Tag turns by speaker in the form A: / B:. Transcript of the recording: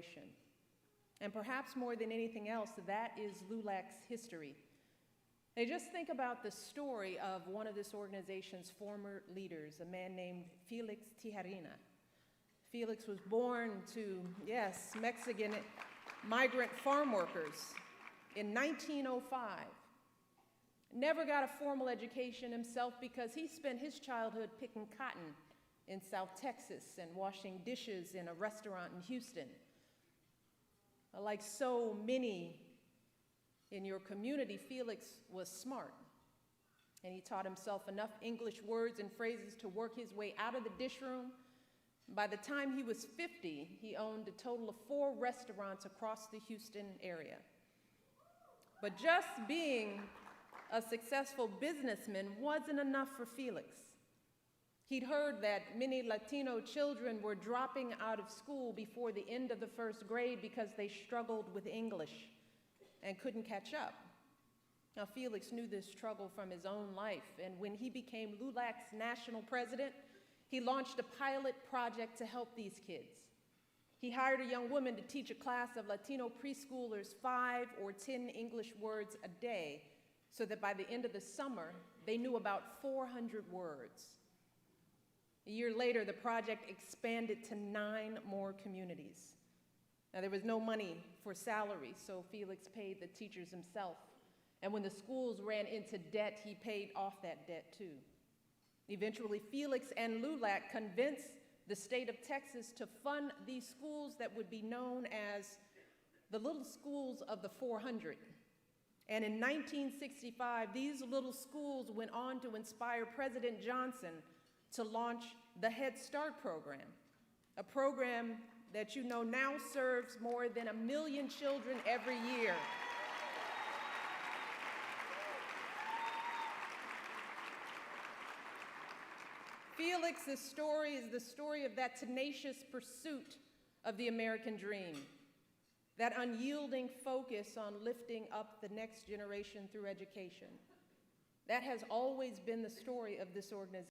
A: generation. And perhaps more than anything else, that is LULAC's history. Now just think about the story of one of this organization's former leaders, a man named Felix Tijerina. Felix was born to, yes, Mexican migrant farm workers in 1905. Never got a formal education himself because he spent his childhood picking cotton in South Texas and washing dishes in a restaurant in Houston. Like so many in your community, Felix was smart, and he taught himself enough English words and phrases to work his way out of the dish room. By the time he was 50, he owned a total of 4 restaurants across the Houston area. But just being a successful businessman wasn't enough for Felix. He'd heard that many Latino children were dropping out of school before the end of the first grade because they struggled with English and couldn't catch up. Now, Felix knew this struggle from his own life, and when he became LULAC's national president, he launched a pilot project to help these kids. He hired a young woman to teach a class of Latino preschoolers 5 or 10 English words a day, so that by the end of the summer, they knew about 400 words. A year later, the project expanded to 9 more communities. Now, there was no money for salaries, so Felix paid the teachers himself. And when the schools ran into debt, he paid off that debt too. Eventually, Felix and LULAC convinced the state of Texas to fund these schools that would be known as the Little Schools of the 400. And in 1965, these little schools went on to inspire President Johnson to launch the Head Start program, a program that you know now serves more than 1 million children every year. Felix's story is the story of that tenacious pursuit of the American dream, that unyielding focus on lifting up the next generation through education. That has always been the story of this organization.